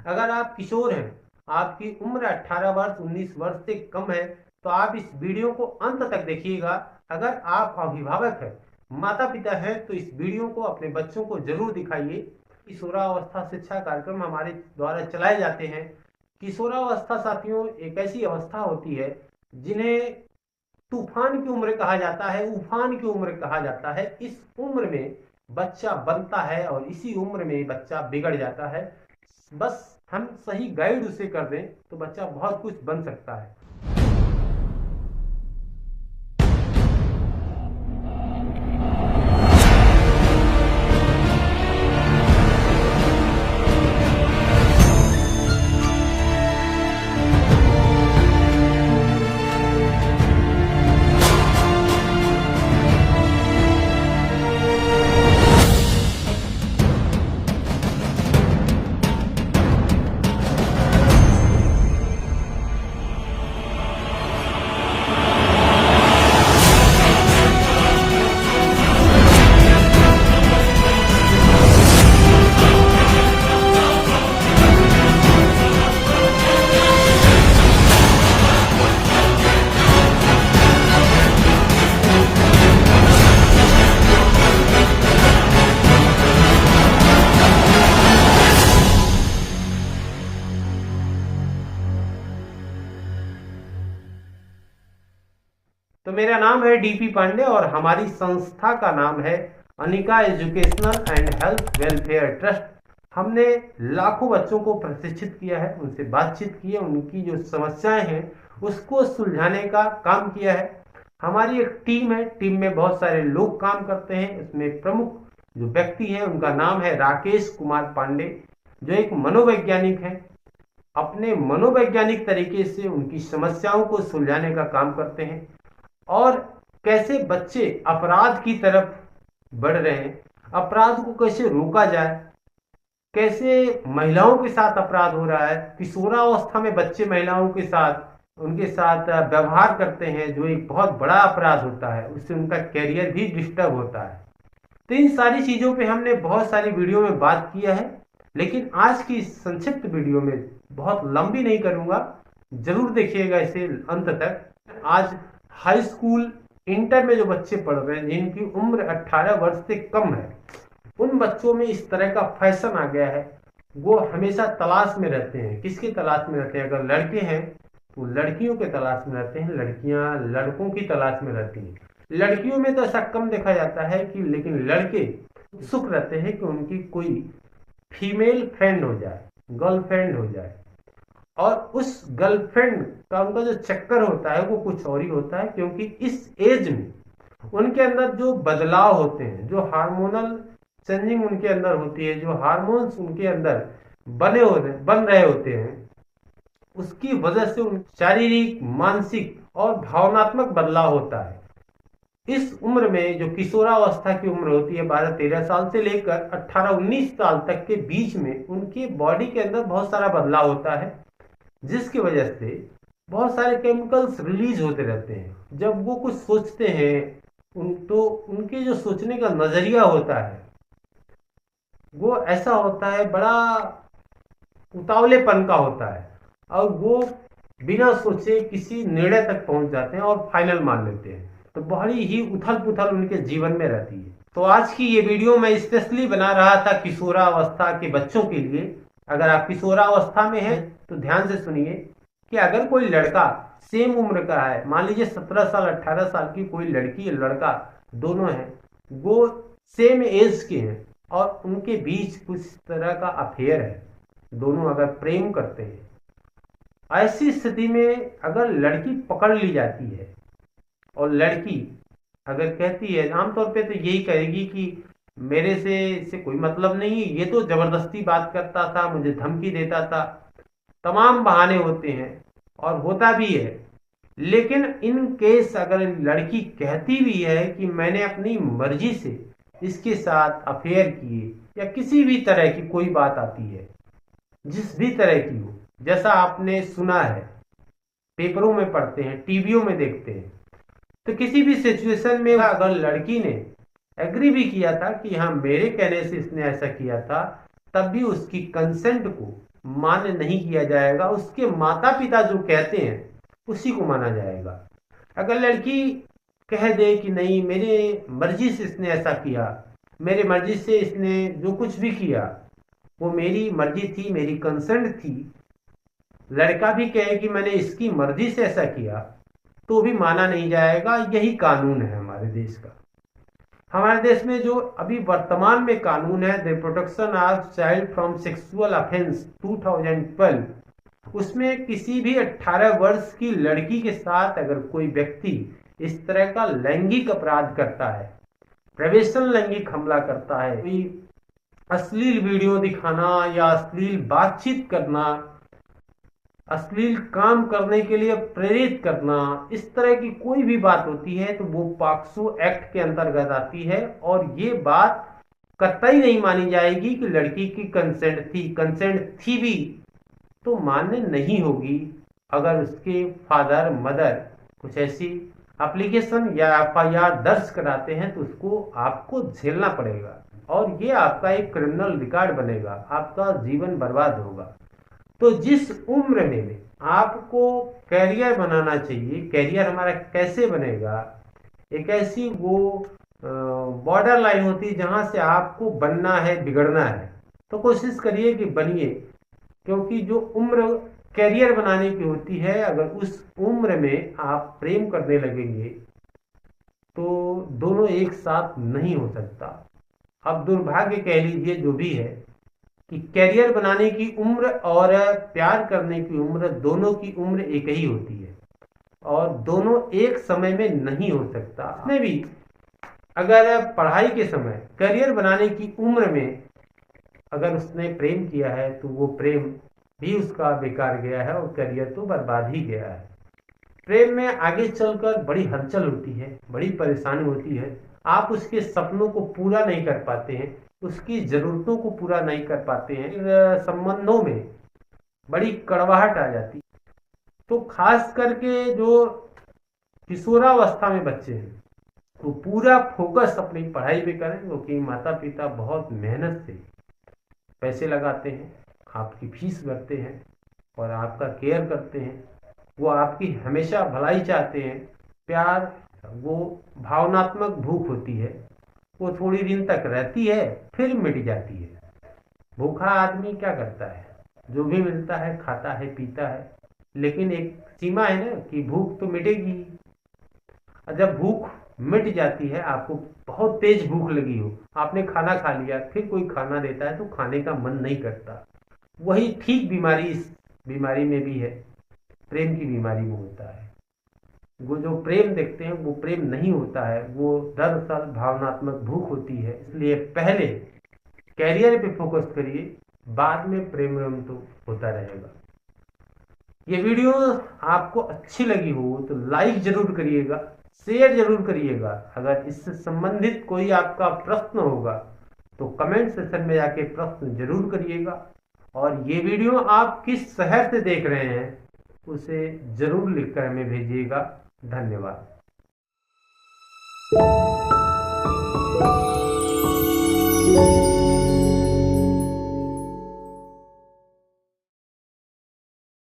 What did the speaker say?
अगर आप किशोर हैं, आपकी उम्र 18 वर्ष 19 वर्ष से कम है, तो आप इस वीडियो को अंत तक देखिएगा। अगर आप अभिभावक हैं, माता पिता हैं, तो इस वीडियो को अपने बच्चों को जरूर दिखाइए। किशोरावस्था शिक्षा कार्यक्रम हमारे द्वारा चलाए जाते हैं। किशोरावस्था साथियों एक ऐसी अवस्था होती है जिन्हें तूफान की उम्र कहा जाता है, उफान की उम्र कहा जाता है। इस उम्र में बच्चा बनता है और इसी उम्र में बच्चा बिगड़ जाता है। बस हम सही गाइड उसे कर दें तो बच्चा बहुत कुछ बन सकता है। तो मेरा नाम है डीपी पांडे और हमारी संस्था का नाम है Anika educational and health welfare trust. हमने लाखों बच्चों को प्रशिक्षित किया है, उनसे बातचीत की है, उनकी जो समस्याएं हैं उसको सुलझाने का काम किया है। हमारी एक टीम है, टीम में बहुत सारे लोग काम करते हैं। इसमें प्रमुख जो व्यक्ति है उनका नाम है राकेश कुमार पांडे, जो एक मनोवैज्ञानिक है। अपने मनोवैज्ञानिक तरीके से उनकी समस्याओं को सुलझाने का काम करते हैं और कैसे बच्चे अपराध की तरफ बढ़ रहे हैं, अपराध को कैसे रोका जाए, कैसे महिलाओं के साथ अपराध हो रहा है, किशोरावस्था में बच्चे महिलाओं के साथ उनके साथ व्यवहार करते हैं जो एक बहुत बड़ा अपराध होता है, उससे उनका कैरियर भी डिस्टर्ब होता है। तो इन सारी चीजों पे हमने बहुत सारी वीडियो में बात किया है, लेकिन आज की संक्षिप्त वीडियो में बहुत लंबी नहीं करूंगा, जरूर देखिएगा इसे अंत तक। आज हाई स्कूल इंटर में जो बच्चे पढ़ रहे हैं जिनकी उम्र 18 वर्ष से कम है, उन बच्चों में इस तरह का फैशन आ गया है। वो हमेशा तलाश में रहते हैं। किसकी तलाश में रहते हैं? अगर लड़के हैं तो लड़कियों के तलाश में रहते हैं, लड़कियां लड़कों की तलाश में रहती हैं। लड़कियों में तो ऐसा कम देखा जाता है कि, लेकिन लड़के उत्सुक रहते हैं कि उनकी कोई फीमेल फ्रेंड हो जाए, गर्लफ्रेंड हो जाए। और उस गर्लफ्रेंड का उनका जो चक्कर होता है वो कुछ और ही होता है, क्योंकि इस एज में उनके अंदर जो बदलाव होते हैं, जो हार्मोनल चेंजिंग उनके अंदर होती है, जो हार्मोन्स उनके अंदर बन रहे होते हैं, उसकी वजह से उन शारीरिक, मानसिक और भावनात्मक बदलाव होता है। इस उम्र में जो किशोरावस्था की उम्र होती है 12-13 साल से लेकर 18-19 साल तक के बीच में, उनके बॉडी के अंदर बहुत सारा बदलाव होता है, जिसकी वजह से बहुत सारे केमिकल्स रिलीज होते रहते हैं। जब वो कुछ सोचते हैं तो उनके जो सोचने का नजरिया होता है वो ऐसा होता है, बड़ा उतावलेपन का होता है, और वो बिना सोचे किसी निर्णय तक पहुंच जाते हैं और फाइनल मान लेते हैं। तो बड़ी ही उथल पुथल उनके जीवन में रहती है। तो आज की ये वीडियो मैं स्पेशली बना रहा था किशोरावस्था के बच्चों के लिए। अगर आप किशोरावस्था में हैं तो ध्यान से सुनिए कि अगर कोई लड़का सेम उम्र का है, मान लीजिए 17 साल 18 साल की कोई लड़की या लड़का दोनों हैं, वो सेम एज के हैं और उनके बीच कुछ तरह का अफेयर है, दोनों अगर प्रेम करते हैं, ऐसी स्थिति में अगर लड़की पकड़ ली जाती है और लड़की अगर कहती है, आमतौर पे तो यही कहेगी कि मेरे से कोई मतलब नहीं, ये तो जबरदस्ती बात करता था, मुझे धमकी देता था, तमाम बहाने होते हैं और होता भी है। लेकिन इन केस अगर लड़की कहती भी है कि मैंने अपनी मर्जी से इसके साथ अफेयर किए, या किसी भी तरह की कोई बात आती है, जिस भी तरह की हो, जैसा आपने सुना है, पेपरों में पढ़ते हैं, टीवियों में देखते हैं, तो किसी भी सिचुएशन में अगर लड़की ने एग्री भी किया था कि हाँ मेरे कहने से इसने ऐसा किया था, तब भी उसकी कंसेंट को मान्य नहीं किया जाएगा, उसके माता पिता जो कहते हैं उसी को माना जाएगा। अगर लड़की कह दे कि नहीं, मेरे मर्जी से इसने ऐसा किया, मेरे मर्जी से इसने जो कुछ भी किया वो मेरी मर्जी थी, मेरी कंसेंट थी, लड़का भी कहे कि मैंने इसकी मर्जी से ऐसा किया, तो भी माना नहीं जाएगा। यही कानून है हमारे देश का। हमारे देश में जो अभी वर्तमान में कानून है, the protection of child from sexual offence 2012, उसमें किसी भी 18 वर्ष की लड़की के साथ अगर कोई व्यक्ति इस तरह का लैंगिक अपराध करता है, प्रवेशन लैंगिक हमला करता है, कोई अश्लील वीडियो दिखाना या अश्लील बातचीत करना, अश्लील काम करने के लिए प्रेरित करना, इस तरह की कोई भी बात होती है तो वो पॉक्सो एक्ट के अंतर्गत आती है। और ये बात कतई नहीं मानी जाएगी कि लड़की की कंसेंट थी भी तो मान्य नहीं होगी। अगर उसके फादर मदर कुछ ऐसी एप्लीकेशन या एफआईआर दर्ज कराते हैं तो उसको आपको झेलना पड़ेगा और ये आपका एक क्रिमिनल रिकॉर्ड बनेगा, आपका जीवन बर्बाद होगा। तो जिस उम्र में आपको कैरियर बनाना चाहिए, कैरियर हमारा कैसे बनेगा, एक ऐसी वो बॉर्डर लाइन होती है जहां से आपको बनना है, बिगड़ना है, तो कोशिश करिए कि बनिए। क्योंकि जो उम्र कैरियर बनाने की होती है, अगर उस उम्र में आप प्रेम करने लगेंगे तो दोनों एक साथ नहीं हो सकता। अब दुर्भाग्य कह लीजिए जो भी है कि कैरियर बनाने की उम्र और प्यार करने की उम्र, दोनों की उम्र एक ही होती है और दोनों एक समय में नहीं हो सकता। उसमें भी अगर पढ़ाई के समय करियर बनाने की उम्र में अगर उसने प्रेम किया है तो वो प्रेम भी उसका बेकार गया है और करियर तो बर्बाद ही गया है। प्रेम में आगे चलकर बड़ी हलचल होती है, बड़ी परेशानी होती है, आप उसके सपनों को पूरा नहीं कर पाते हैं, उसकी जरूरतों को पूरा नहीं कर पाते हैं, संबंधों में बड़ी कड़वाहट आ जाती है। तो खास करके जो किशोरावस्था में बच्चे हैं वो पूरा फोकस अपनी पढ़ाई पे करें, क्योंकि माता पिता बहुत मेहनत से पैसे लगाते हैं, आपकी फीस भरते हैं और आपका केयर करते हैं। वो आपकी हमेशा भलाई चाहते हैं। प्यार वो भावनात्मक भूख होती है, वो थोड़ी दिन तक रहती है फिर मिट जाती है। भूखा आदमी क्या करता है, जो भी मिलता है खाता है पीता है, लेकिन एक सीमा है ना कि भूख तो मिटेगी। और जब भूख मिट जाती है, आपको बहुत तेज भूख लगी हो, आपने खाना खा लिया, फिर कोई खाना देता है तो खाने का मन नहीं करता। वही ठीक बीमारी इस बीमारी में भी है, प्रेम की बीमारी में होता है। वो जो प्रेम देखते हैं वो प्रेम नहीं होता है, वो दरअसल भावनात्मक भूख होती है। इसलिए पहले कैरियर पे फोकस करिए, बाद में प्रेम तो होता रहेगा। ये वीडियो आपको अच्छी लगी हो तो लाइक जरूर करिएगा, शेयर जरूर करिएगा। अगर इससे संबंधित कोई आपका प्रश्न होगा तो कमेंट सेक्शन में जाके प्रश्न जरूर करिएगा। और ये वीडियो आप किस शहर से देख रहे हैं उसे जरूर लिखकर हमें भेजिएगा। धन्यवाद।